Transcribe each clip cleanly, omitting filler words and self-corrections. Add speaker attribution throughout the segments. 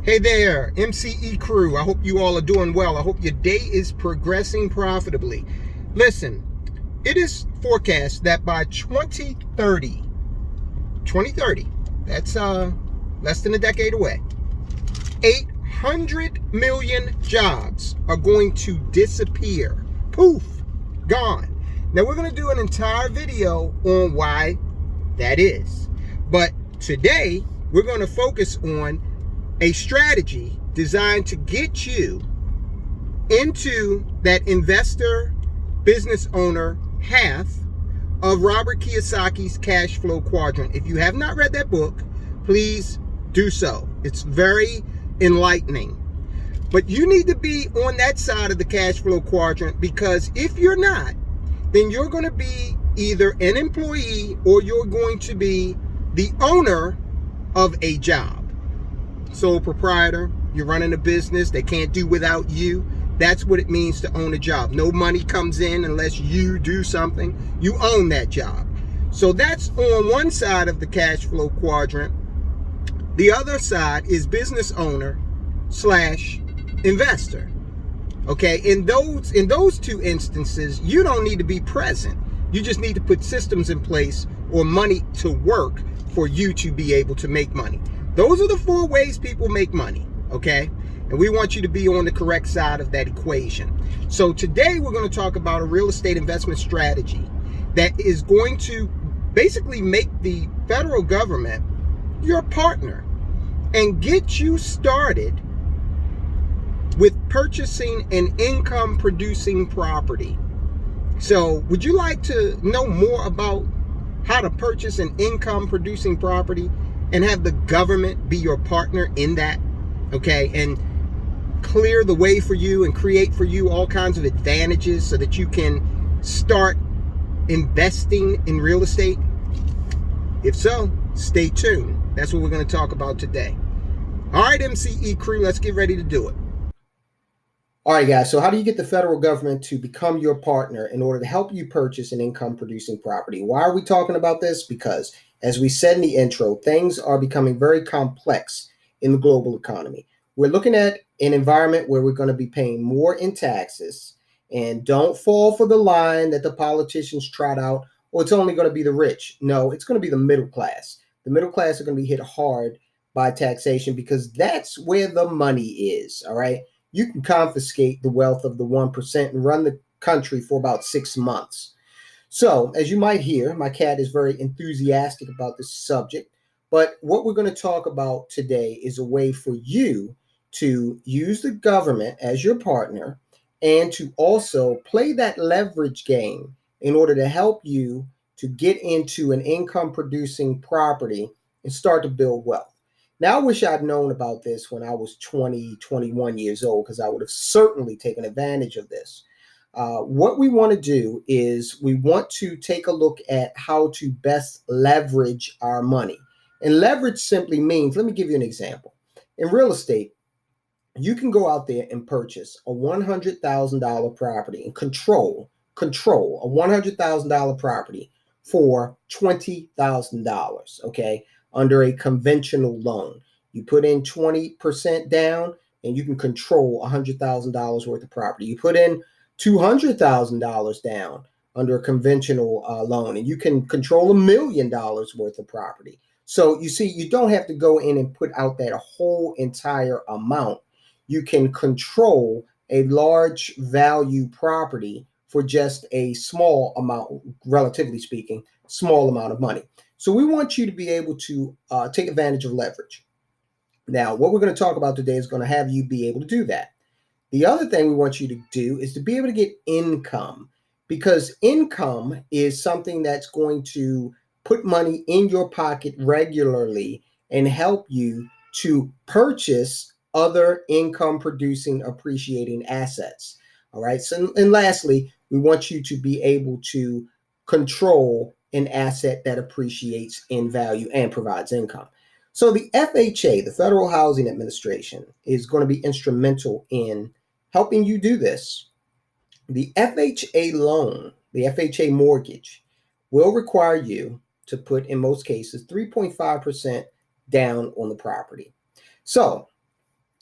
Speaker 1: Hey there, MCE crew. I hope you all are doing well. I hope your day is progressing profitably. Listen, it is forecast that by 2030, that's less than a decade away, 800 million jobs are going to disappear. Poof, gone. Now we're going to do an entire video on why that is. But today we're going to focus on a strategy designed to get you into that investor business owner half of Robert Kiyosaki's cash flow quadrant. If you have not read that book, please do so. It's very enlightening. But you need to be on that side of the cash flow quadrant, because if you're not, then you're going to be either an employee or you're going to be the owner of a job. Sole proprietor, you're running a business, they can't do without you. That's what it means to own a job. No money comes in unless you do something. You own that job. So that's on one side of the cash flow quadrant. The other side is business owner slash investor. Okay, in those two instances, you don't need to be present. You just need to put systems in place or money to work for you to be able to make money. Those are the four ways people make money, okay? And we want you to be on the correct side of that equation. So today we're going to talk about a real estate investment strategy that is going to basically make the federal government your partner and get you started with purchasing an income producing property. So would you like to know more about how to purchase an income producing property and have the government be your partner in that, okay? And clear the way for you and create for you all kinds of advantages so that you can start investing in real estate? If so, stay tuned. That's what we're going to talk about today. All right, MCE crew, let's get ready to do it. All right, guys, so how do you get the federal government to become your partner in order to help you purchase an income producing property? Why are we talking about this? Because as we said in the intro, things are becoming very complex in the global economy. We're looking at an environment where we're going to be paying more in taxes. And don't fall for the line that the politicians trot out, or it's only going to be the rich. No, it's going to be the middle class. The middle class are going to be hit hard by taxation because that's where the money is, all right? You can confiscate the wealth of the 1% and run the country for about 6 months. So, as you might hear, my cat is very enthusiastic about this subject. But what we're going to talk about today is a way for you to use the government as your partner and to also play that leverage game in order to help you to get into an income producing property and start to build wealth. Now, I wish I'd known about this when I was 20, 21 years old, because I would have certainly taken advantage of this. What we want to do is we want to take a look at how to best leverage our money. And leverage simply means, let me give you an example. In real estate, you can go out there and purchase a $100,000 property and control a $100,000 property for $20,000, okay, under a conventional loan. You put in 20% down and you can control $100,000 worth of property. You put in $200,000 down under a conventional loan and you can control $1 million worth of property. So you see, you don't have to go in and put out that whole entire amount. You can control a large value property for just a small amount, relatively speaking, small amount of money. So we want you to be able to take advantage of leverage. Now, what we're going to talk about today is going to have you be able to do that. The other thing we want you to do is to be able to get income, because income is something that's going to put money in your pocket regularly and help you to purchase other income producing appreciating assets. All right. So, and lastly, we want you to be able to control an asset that appreciates in value and provides income. So the FHA, the Federal Housing Administration, is going to be instrumental in helping you do this. The FHA loan, the FHA mortgage, will require you to put, in most cases, 3.5% down on the property. So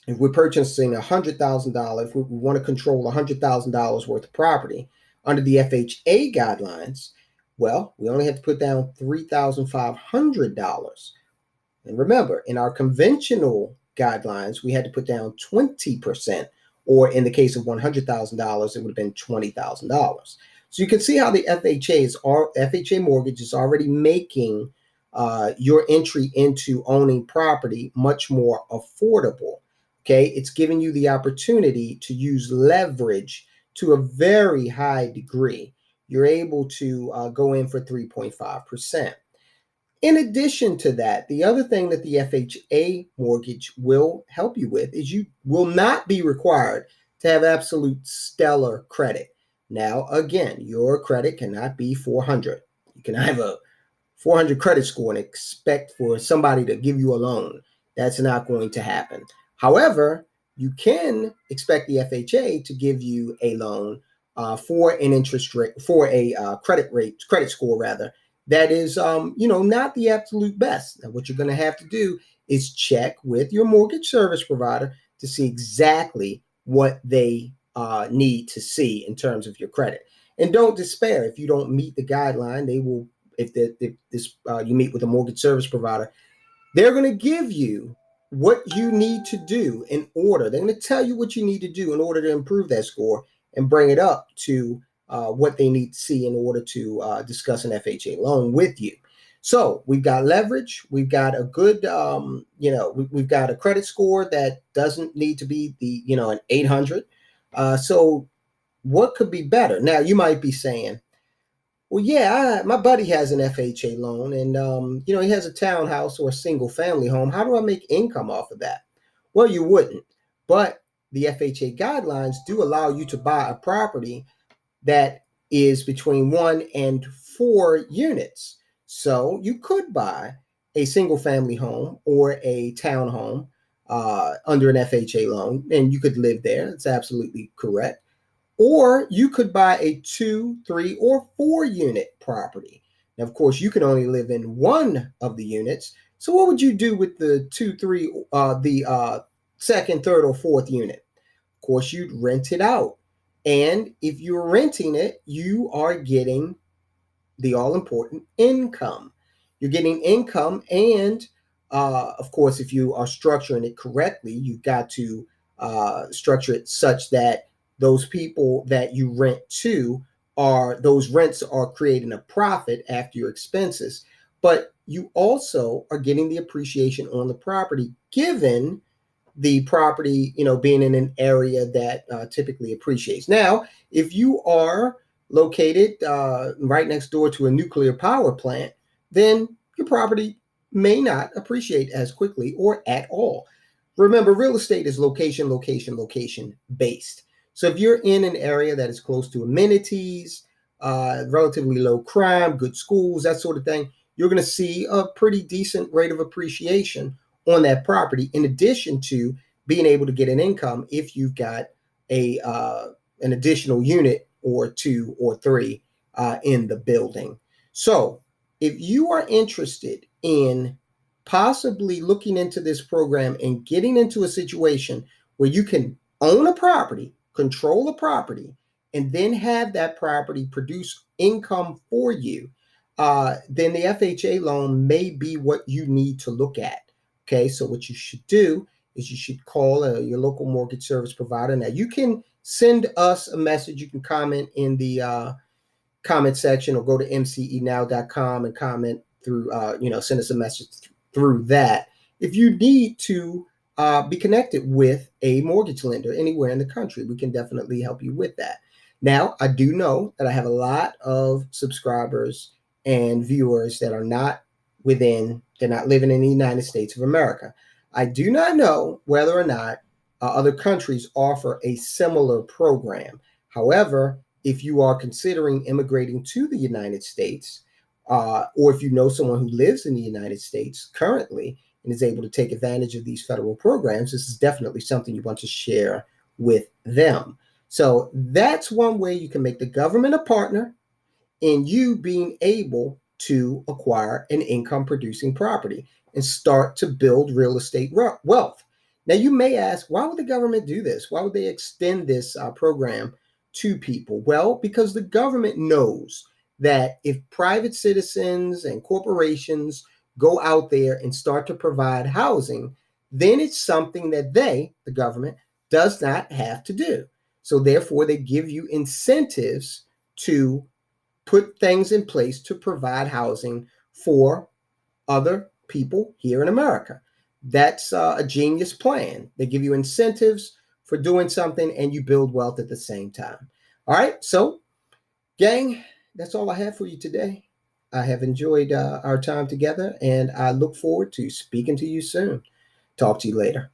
Speaker 1: if we're purchasing $100,000, if we want to control $100,000 worth of property under the FHA guidelines, well, we only have to put down $3,500. And remember, in our conventional guidelines, we had to put down 20%, or in the case of $100,000, it would have been $20,000. So you can see how the FHA mortgage is already making your entry into owning property much more affordable. Okay, it's giving you the opportunity to use leverage to a very high degree. You're able to go in for 3.5%. In addition to that, the other thing that the FHA mortgage will help you with is you will not be required to have absolute stellar credit. Now, again, your credit cannot be 400. You can have a 400 credit score and expect for somebody to give you a loan. That's not going to happen. However, you can expect the FHA to give you a loan for an interest rate, for a credit score rather, that is, not the absolute best. Now, what you're going to have to do is check with your mortgage service provider to see exactly what they need to see in terms of your credit. And don't despair if you don't meet the guideline. They will, if you meet with a mortgage service provider, they're going to give you what you need to do in order. They're going to tell you what you need to do in order to improve that score and bring it up to what they need to see in order to discuss an FHA loan with you. So we've got leverage. We've got a good, we've got a credit score that doesn't need to be an 800. So what could be better? Now you might be saying, well, yeah, my buddy has an FHA loan, and he has a townhouse or a single family home. How do I make income off of that? Well, you wouldn't, but the FHA guidelines do allow you to buy a property that is between 1 and 4 units. So you could buy a single family home or a townhome under an FHA loan, and you could live there. It's absolutely correct. Or you could buy a 2, 3, or 4 unit property. Now, of course, you can only live in one of the units. So what would you do with the 2, 3, the second, third, or fourth unit? Of course, you'd rent it out. And if you're renting it, you are getting the all important income. You're getting income, and of course, if you are structuring it correctly, you've got to structure it such that those people that you rent to those rents are creating a profit after your expenses. But you also are getting the appreciation on the property, given the property, being in an area that typically appreciates. Now, if you are located right next door to a nuclear power plant, then your property may not appreciate as quickly or at all. Remember, real estate is location, location, location based. So if you're in an area that is close to amenities, relatively low crime, good schools, that sort of thing, you're going to see a pretty decent rate of appreciation on that property, in addition to being able to get an income if you've got an additional unit or 2 or 3 in the building. So if you are interested in possibly looking into this program and getting into a situation where you can own a property, control a property, and then have that property produce income for you, then the FHA loan may be what you need to look at. Okay, so what you should do is you should call your local mortgage service provider. Now, you can send us a message. You can comment in the comment section, or go to mcenow.com and comment through, send us a message through that. If you need to be connected with a mortgage lender anywhere in the country, we can definitely help you with that. Now, I do know that I have a lot of subscribers and viewers that are not they're not living in the United States of America. I do not know whether or not other countries offer a similar program. However, if you are considering immigrating to the United States, or if you know someone who lives in the United States currently and is able to take advantage of these federal programs, this is definitely something you want to share with them. So that's one way you can make the government a partner in you being able to acquire an income producing property and start to build real estate wealth. Now, you may ask, why would the government do this? Why would they extend this program to people? Well, because the government knows that if private citizens and corporations go out there and start to provide housing, then it's something that they, the government, does not have to do. So therefore, they give you incentives to put things in place to provide housing for other people here in America. That's a genius plan. They give you incentives for doing something and you build wealth at the same time. All right, so gang, that's all I have for you today. I have enjoyed our time together and I look forward to speaking to you soon. Talk to you later.